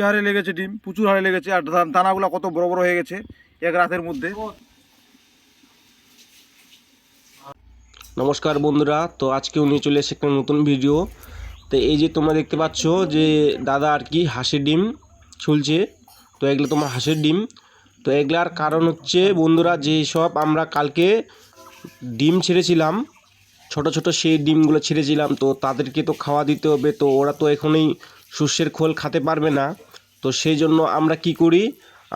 হারে লেগেছে ডিম, প্রচুর হারে লেগেছে। আর দানাগুলো কত বড় বড় হয়ে গেছে এক রাতের মধ্যে। নমস্কার বন্ধুরা, তো আজকেও নিয়ে চলে এসে একটা নতুন ভিডিও। তো এই যে তোমরা দেখতে পাচ্ছ যে দাদা আর কি হাঁসের ডিম ছুলছে। তো এগুলো তোমার হাঁসের ডিম। তো এগুলার কারণ হচ্ছে বন্ধুরা, যে সব আমরা কালকে ডিম ছেড়েছিলাম, ছোট ছোট সেই ডিমগুলো ছেড়েছিলাম, তো তাদেরকে তো খাওয়া দিতে হবে। তো ওরা তো এখনই শস্যের খোল খেতে পারবে না। তো সেই জন্য আমরা কি করি,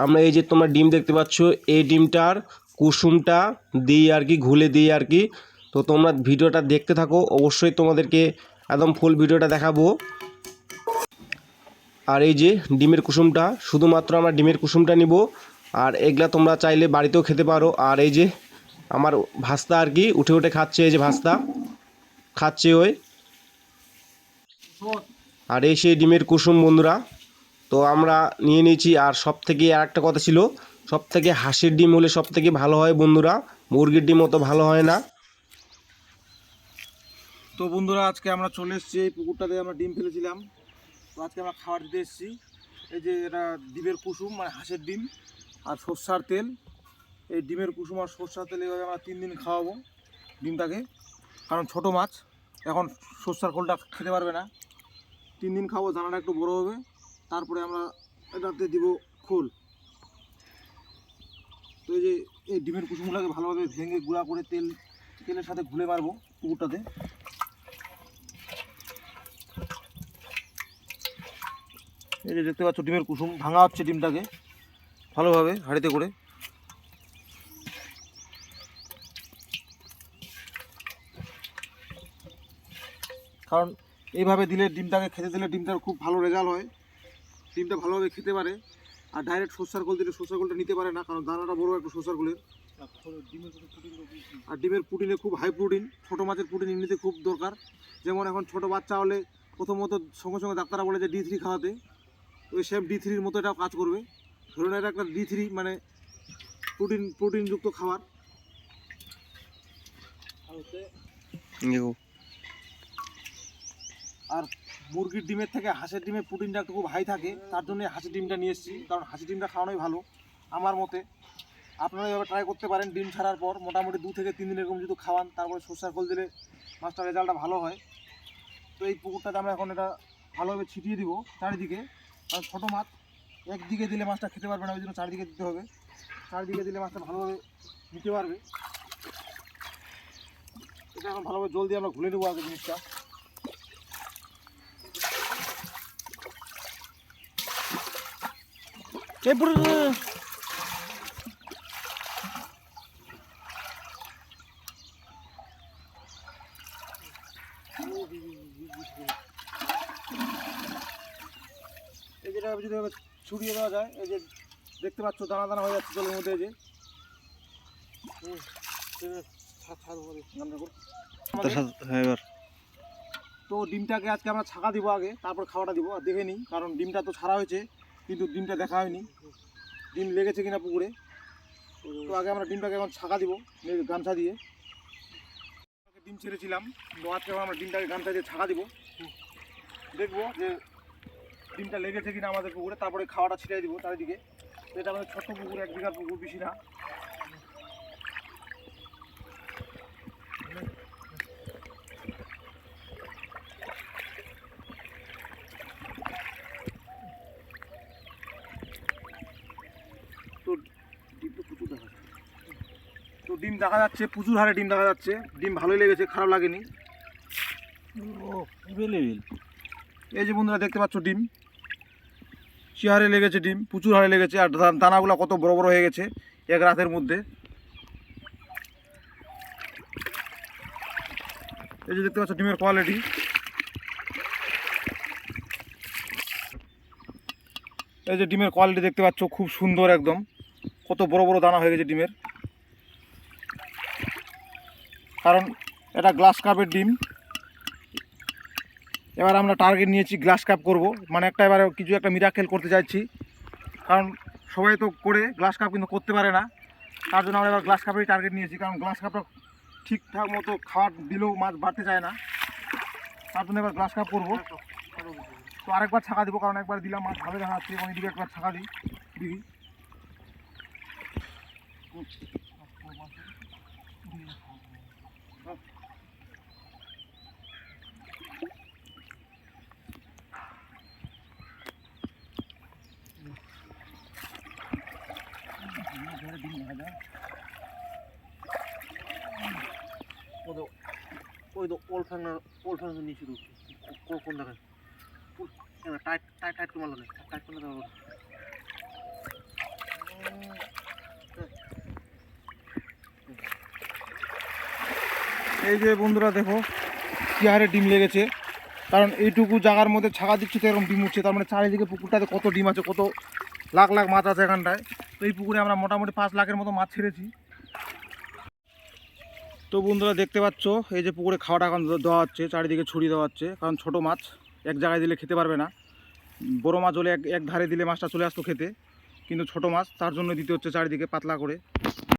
আমরা এই যে তোমরা ডিম দেখতে পাচ্ছ, এই ডিমটার কুসুমটা দিই আর কি, ঘুলে দিই আর কি। তো তোমরা ভিডিওটা দেখতে থাকো, অবশ্যই তোমাদেরকে একদম ফুল ভিডিওটা দেখাবো। আর এই যে ডিমের কুসুমটা, শুধুমাত্র আমরা ডিমের কুসুমটা নিব। আর এগুলা তোমরা চাইলে বাড়িতেও খেতে পারো। আর এই যে আমার ভাস্তা আর কি উঠে উঠে খাচ্ছে, এই যে ভাস্তা খাচ্ছে ওই। আর এই সেই ডিমের কুসুম বন্ধুরা, তো আমরা নিয়ে নিয়েছি। আর সব থেকে আর একটা কথা ছিল, সব থেকে হাঁসের ডিম হলে সব থেকে ভালো হয় বন্ধুরা, মুরগির ডিম অত ভালো হয় না। তো বন্ধুরা, আজকে আমরা চলে এসেছি এই পুকুরটাতে, আমরা ডিম ফেলেছিলাম। তো আজকে আমরা খাবার দিতে এসেছি। এই যে এটা ডিমের কুসুম, মানে হাঁসের ডিম আর সর্ষার তেল। এই ডিমের কুসুম আর সর্ষার তেল এইভাবে আমরা 3 দিন খাওয়াবো ডিমটাকে। কারণ ছোট মাছ এখন সর্ষার খোলটা খেতে পারবে না। 3 দিন খাবো, দানাটা একটু বড় হবে, তারপরে আমরা এটাতে দিব খোল। তো এই যে এই ডিমের কুসুমগুলোকে ভালোভাবে ভেঙে গুঁড়া করে তেলের সাথে ঘুলে মারবো পুকুরটাতে। এই যে দেখতে পাচ্ছ ডিমের কুসুম ভাঙা হচ্ছে ডিমটাকে ভালোভাবে হাঁড়িতে করে। কারণ এইভাবে দিলে ডিমটাকে খেতে দিলে ডিমটার খুব ভালো রেজাল্ট হয়, ডিমটা ভালোভাবে খেতে পারে। আর ডাইরেক্ট সর্ষার খোল দিলে সর্ষার খোলটা নিতে পারে না, কারণ দানাটা বড় একটু সর্ষার খোলের। আর ডিমের প্রোটিনে খুব হাই প্রোটিন, ছোটো মাছের প্রোটিন এমনিতে খুব দরকার। যেমন এখন ছোটো বাচ্চা হলে প্রথমত সঙ্গে সঙ্গে ডাক্তাররা বলে যে D3 খাওয়াতে, ওই সেম D3-র মতো এটাও কাজ করবে। ধরুন এটা একটা D3 মানে প্রোটিনযুক্ত খাবার। আর মুরগির ডিমের থেকে হাঁসের ডিমের প্রোটিনটা একটু খুব হাই থাকে, তার জন্য হাঁসের ডিমটা নিয়ে এসেছি। কারণ হাঁসের ডিমটা খাওয়ানোই ভালো আমার মতে। আপনারা এভাবে ট্রাই করতে পারেন। ডিম ছাড়ার পর মোটামুটি 2 থেকে 3 দিন এরকম যদি খাওয়ান, তারপরে সর্ষার খোল দিলে মাছটার রেজাল্টটা ভালো হয়। তো এই পুকুরটাতে আমরা এখন এটা ভালোভাবে ছিটিয়ে দিব চারিদিকে। কারণ ছোটো মাছ একদিকে দিলে মাছটা খেতে পারবে না, ওই জন্য চারিদিকে দিতে হবে। চারিদিকে দিলে মাছটা ভালোভাবে নিতে পারবে। এটা এখন ভালোভাবে জল দিয়ে আমরা ঘুলে নেবো আগে জিনিসটা। এই যেটা যদি ছড়িয়ে দেওয়া যায়, এই যে দেখতে পাচ্ছ দানা দানা হয়ে যাচ্ছে জলের মধ্যে। এই যে তো ডিমটাকে আজকে আমরা ছাকা দিব আগে, তারপর খাওয়াটা দিব। আর দেখে নিই, কারণ ডিমটা তো ছাড়া হয়েছে কিন্তু ডিমটা দেখা হয়নি, ডিম লেগেছে কিনা পুকুরে। তো আগে আমরা ডিমটাকে এখন ছাকা দিব গামছা দিয়ে। ডিম ছেড়েছিলাম, তো আজকে আমরা ডিমটাকে গামছা দিয়ে ছাকা দিব। দেখবো যে ডিমটা লেগেছে কিনা আমাদের পুকুরে, তারপরে খাওয়াটা ছিটিয়ে দিব চারিদিকে। এটা আমাদের ছোট্ট পুকুর, 1 বিঘার পুকুর, বেশি না। তো ডিম তো প্রচুর দেখা যাচ্ছে, তো ডিম দেখা যাচ্ছে প্রচুর হারে ডিম দেখা যাচ্ছে। ডিম ভালোই লেগেছে, খারাপ লাগেনি। এই যে বন্ধুরা দেখতে পাচ্ছ ডিম হারে লেগেছে, ডিম প্রচুর হারে লেগেছে। আর দানাগুলো কত বড় বড় হয়ে গেছে এক রাতের মধ্যে। এই যে দেখতে পাচ্ছ ডিমের কোয়ালিটি। এই যে ডিমের কোয়ালিটি দেখতে পাচ্ছ, খুব সুন্দর একদম, কত বড় বড় দানা হয়ে গেছে ডিমের। কারণ এটা গ্লাস কাপের ডিম। এবার আমরা টার্গেট নিয়েছি গ্লাস কাপ করব, মানে এবার কিছু একটা মিরাকেল করতে চাইছি। কারণ সবাই তো করে গ্লাস কাপ কিন্তু করতে পারে না, তার জন্য আমরা এবার গ্লাস কাপেরই টার্গেট নিয়েছি। কারণ গ্লাস কাপটা ঠিকঠাক মতো খাবার দিলেও মাছ বাড়তে চায় না, তার জন্য এবার গ্লাস কাপ করবো। তো আরেকবার ছাকা দিব, কারণ একবার দিলাম মাছ ভালো দেখা যাচ্ছে, এবং এদিকে একবার ছাকা দিই দিদি। ওই তো ওল ফাংনা নিচে কোন জায়গায় টাইট টাইট টাইট করে মারলো না, টাইট করে দেওয়া। এই যে বন্ধুরা দেখো কি হারে ডিম লেগেছে, কারণ এইটুকু জায়গার মধ্যে ছাকা দিচ্ছি তো এরকম ডিম উঠছে, তার মানে চারিদিকে পুকুরটাতে কত ডিম আছে, কত লাখ লাখ মাছ আছে এখানটায়। তো এই পুকুরে আমরা মোটামুটি 5 লাখের মতো মাছ ছেড়েছি। তো বন্ধুরা দেখতে পাচ্ছ এই যে পুকুরে খাওয়াটা এখন দেওয়া হচ্ছে, চারিদিকে ছড়িয়ে দেওয়া হচ্ছে, কারণ ছোট মাছ এক জায়গায় দিলে খেতে পারবে না। বড় মাছ হলে এক ধারে দিলে মাছটা চলে আসতো খেতে, কিন্তু ছোট মাছ তার জন্য দিতে হচ্ছে চারিদিকে পাতলা করে।